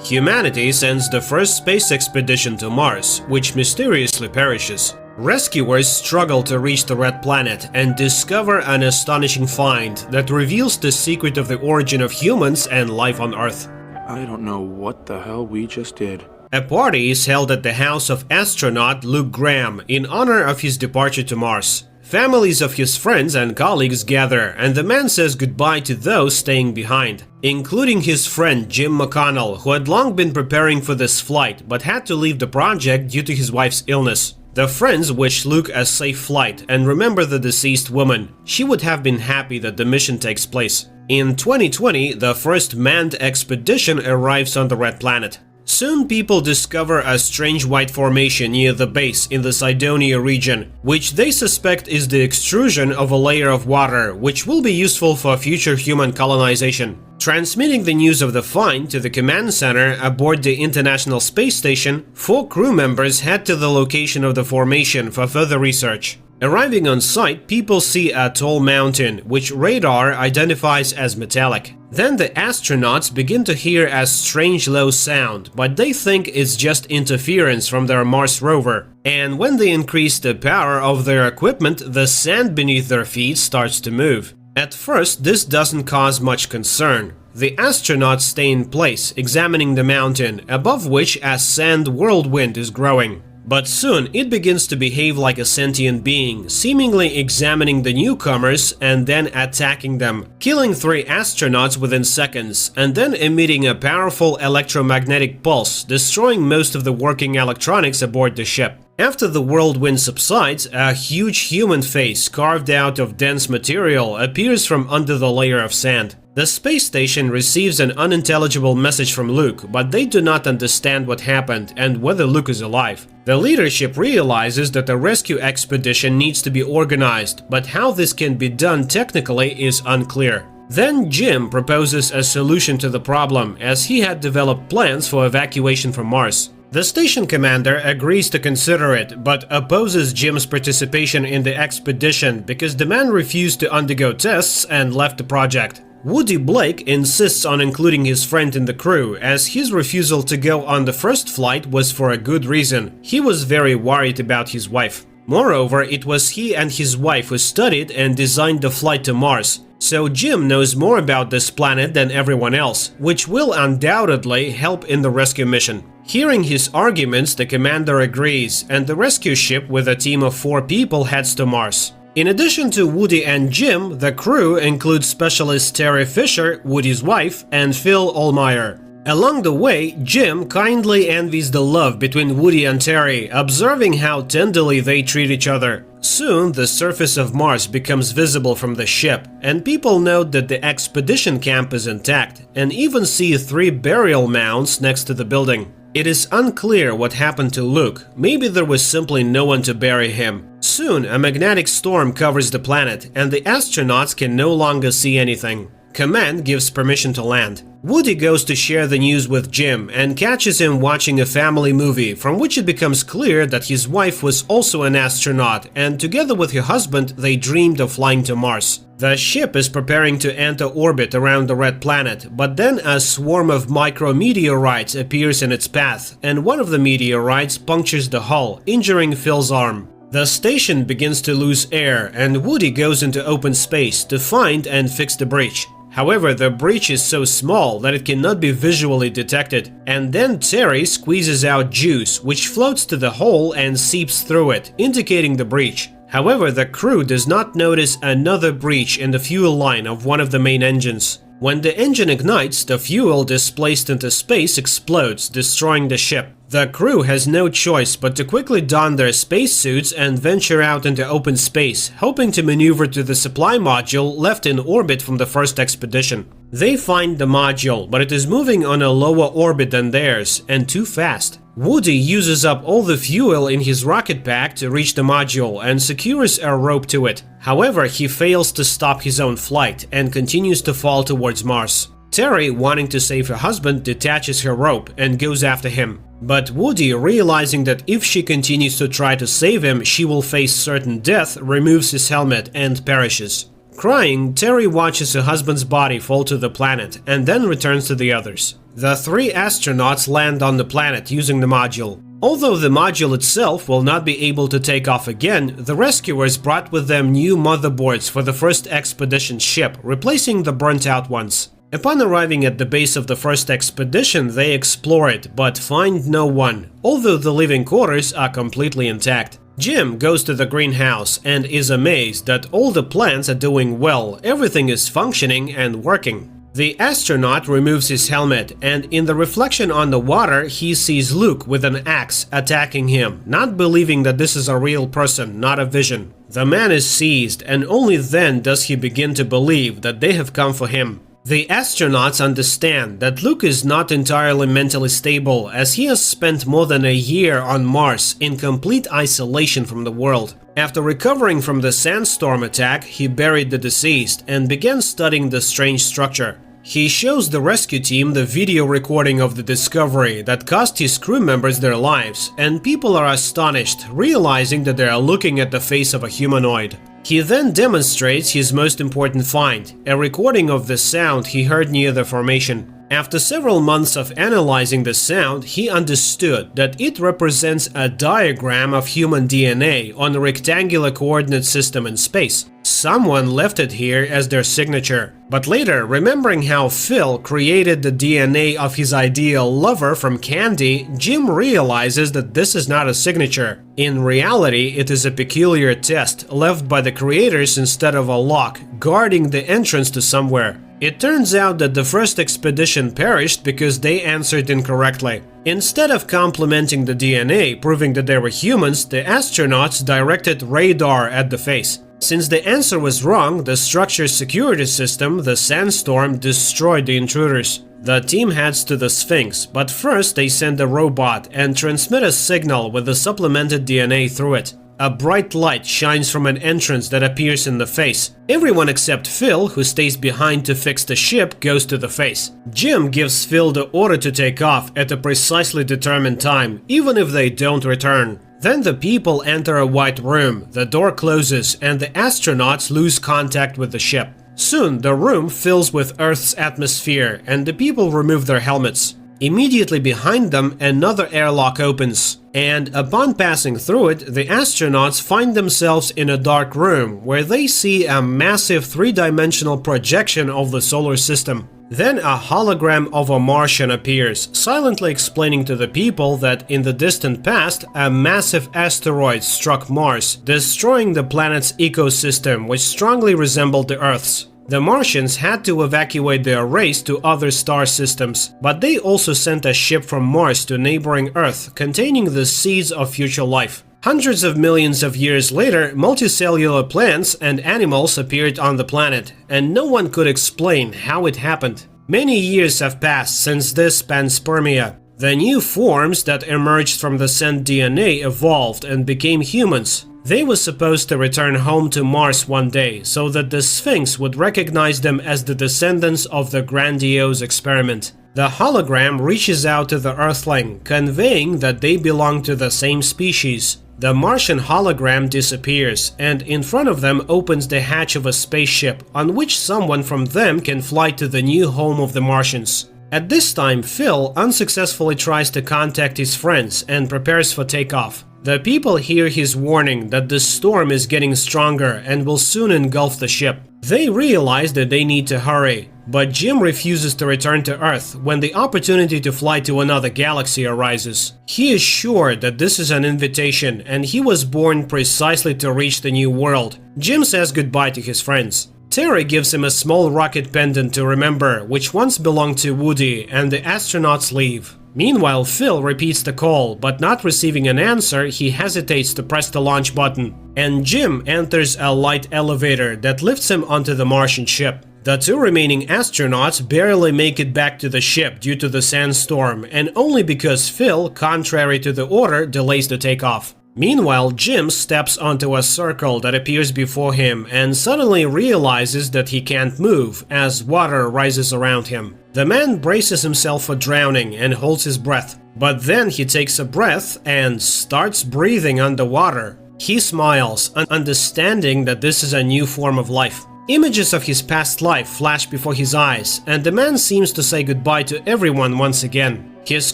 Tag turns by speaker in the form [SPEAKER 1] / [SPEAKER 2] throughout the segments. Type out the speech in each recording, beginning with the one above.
[SPEAKER 1] Humanity sends the first space expedition to Mars, which mysteriously perishes. Rescuers struggle to reach the Red Planet and discover an astonishing find that reveals the secret of the origin of humans and life on Earth.
[SPEAKER 2] I don't know what the hell we just did.
[SPEAKER 1] A party is held at the house of astronaut Luke Graham in honor of his departure to Mars. Families of his friends and colleagues gather, and the man says goodbye to those staying behind, including his friend Jim McConnell, who had long been preparing for this flight but had to leave the project due to his wife's illness. The friends wish Luke a safe flight and remember the deceased woman. She would have been happy that the mission takes place. In 2020, the first manned expedition arrives on the Red Planet. Soon people discover a strange white formation near the base in the Cydonia region, which they suspect is the extrusion of a layer of water, which will be useful for future human colonization. Transmitting the news of the find to the command center aboard the International Space Station, 4 crew members head to the location of the formation for further research. Arriving on site, people see a tall mountain, which radar identifies as metallic. Then the astronauts begin to hear a strange low sound, but they think it's just interference from their Mars rover. And when they increase the power of their equipment, the sand beneath their feet starts to move. At first, this doesn't cause much concern. The astronauts stay in place, examining the mountain, above which a sand whirlwind is growing. But soon it begins to behave like a sentient being, seemingly examining the newcomers and then attacking them, killing 3 astronauts within seconds, and then emitting a powerful electromagnetic pulse, destroying most of the working electronics aboard the ship. After the whirlwind subsides, a huge human face carved out of dense material appears from under the layer of sand. The space station receives an unintelligible message from Luke, but they do not understand what happened and whether Luke is alive. The leadership realizes that a rescue expedition needs to be organized, but how this can be done technically is unclear. Then Jim proposes a solution to the problem, as he had developed plans for evacuation from Mars. The station commander agrees to consider it, but opposes Jim's participation in the expedition because the man refused to undergo tests and left the project. Woody Blake insists on including his friend in the crew, as his refusal to go on the first flight was for a good reason. He was very worried about his wife. Moreover, it was he and his wife who studied and designed the flight to Mars. So Jim knows more about this planet than everyone else, which will undoubtedly help in the rescue mission. Hearing his arguments, the commander agrees, and the rescue ship with a team of 4 people heads to Mars. In addition to Woody and Jim, the crew includes specialist Terry Fisher, Woody's wife, and Phil Allmeyer. Along the way, Jim kindly envies the love between Woody and Terry, observing how tenderly they treat each other. Soon, the surface of Mars becomes visible from the ship, and people note that the expedition camp is intact, and even see 3 burial mounds next to the building. It is unclear what happened to Luke. Maybe there was simply no one to bury him. Soon, a magnetic storm covers the planet, and the astronauts can no longer see anything. Command gives permission to land. Woody goes to share the news with Jim and catches him watching a family movie, from which it becomes clear that his wife was also an astronaut, and together with her husband they dreamed of flying to Mars. The ship is preparing to enter orbit around the Red Planet, but then a swarm of micrometeorites appears in its path, and one of the meteorites punctures the hull, injuring Phil's arm. The station begins to lose air, and Woody goes into open space to find and fix the breach. However, the breach is so small that it cannot be visually detected, and then Terry squeezes out juice, which floats to the hole and seeps through it, indicating the breach. However, the crew does not notice another breach in the fuel line of one of the main engines. When the engine ignites, the fuel displaced into space explodes, destroying the ship. The crew has no choice but to quickly don their spacesuits and venture out into open space, hoping to maneuver to the supply module left in orbit from the first expedition. They find the module, but it is moving on a lower orbit than theirs, and too fast. Woody uses up all the fuel in his rocket pack to reach the module and secures a rope to it. However, he fails to stop his own flight and continues to fall towards Mars. Terry, wanting to save her husband, detaches her rope and goes after him. But Woody, realizing that if she continues to try to save him, she will face certain death, removes his helmet and perishes. Crying, Terry watches her husband's body fall to the planet and then returns to the others. The three astronauts land on the planet using the module. Although the module itself will not be able to take off again, the rescuers brought with them new motherboards for the first expedition ship, replacing the burnt-out ones. Upon arriving at the base of the first expedition, they explore it, but find no one, although the living quarters are completely intact. Jim goes to the greenhouse and is amazed that all the plants are doing well, everything is functioning and working. The astronaut removes his helmet, and in the reflection on the water, he sees Luke with an axe attacking him, not believing that this is a real person, not a vision. The man is seized, and only then does he begin to believe that they have come for him. The astronauts understand that Luke is not entirely mentally stable, as he has spent more than a year on Mars in complete isolation from the world. After recovering from the sandstorm attack, he buried the deceased and began studying the strange structure. He shows the rescue team the video recording of the discovery that cost his crew members their lives, and people are astonished, realizing that they are looking at the face of a humanoid. He then demonstrates his most important find, a recording of the sound he heard near the formation. After several months of analyzing the sound, he understood that it represents a diagram of human DNA on a rectangular coordinate system in space. Someone left it here as their signature. But later, remembering how Phil created the DNA of his ideal lover from candy, Jim realizes that this is not a signature. In reality, it is a peculiar test left by the creators instead of a lock, guarding the entrance to somewhere. It turns out that the first expedition perished because they answered incorrectly. Instead of complimenting the DNA, proving that they were humans, the astronauts directed radar at the face. Since the answer was wrong, the structure's security system, the sandstorm, destroyed the intruders. The team heads to the Sphinx, but first they send a robot and transmit a signal with the supplemented DNA through it. A bright light shines from an entrance that appears in the face. Everyone except Phil, who stays behind to fix the ship, goes to the face. Jim gives Phil the order to take off at a precisely determined time, even if they don't return. Then the people enter a white room, the door closes, and the astronauts lose contact with the ship. Soon, the room fills with Earth's atmosphere, and the people remove their helmets. Immediately behind them, another airlock opens, and upon passing through it, the astronauts find themselves in a dark room where they see a massive three-dimensional projection of the solar system. Then a hologram of a Martian appears, silently explaining to the people that in the distant past, a massive asteroid struck Mars, destroying the planet's ecosystem, which strongly resembled the Earth's. The Martians had to evacuate their race to other star systems, but they also sent a ship from Mars to neighboring Earth containing the seeds of future life. Hundreds of millions of years later, multicellular plants and animals appeared on the planet, and no one could explain how it happened. Many years have passed since this panspermia. The new forms that emerged from the sent DNA evolved and became humans. They were supposed to return home to Mars one day, so that the Sphinx would recognize them as the descendants of the grandiose experiment. The hologram reaches out to the Earthling, conveying that they belong to the same species. The Martian hologram disappears, and in front of them opens the hatch of a spaceship, on which someone from them can fly to the new home of the Martians. At this time, Phil unsuccessfully tries to contact his friends and prepares for takeoff. The people hear his warning that the storm is getting stronger and will soon engulf the ship. They realize that they need to hurry, but Jim refuses to return to Earth when the opportunity to fly to another galaxy arises. He is sure that this is an invitation and he was born precisely to reach the new world. Jim says goodbye to his friends. Terry gives him a small rocket pendant to remember, which once belonged to Woody, and the astronauts leave. Meanwhile, Phil repeats the call, but not receiving an answer, he hesitates to press the launch button. And Jim enters a light elevator that lifts him onto the Martian ship. The two remaining astronauts barely make it back to the ship due to the sandstorm, and only because Phil, contrary to the order, delays the takeoff. Meanwhile, Jim steps onto a circle that appears before him and suddenly realizes that he can't move as water rises around him. The man braces himself for drowning and holds his breath, but then he takes a breath and starts breathing underwater. He smiles, understanding that this is a new form of life. Images of his past life flash before his eyes, and the man seems to say goodbye to everyone once again. His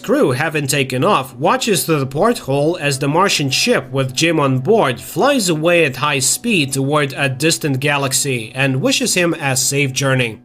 [SPEAKER 1] crew, having taken off, watches through the porthole as the Martian ship with Jim on board flies away at high speed toward a distant galaxy and wishes him a safe journey.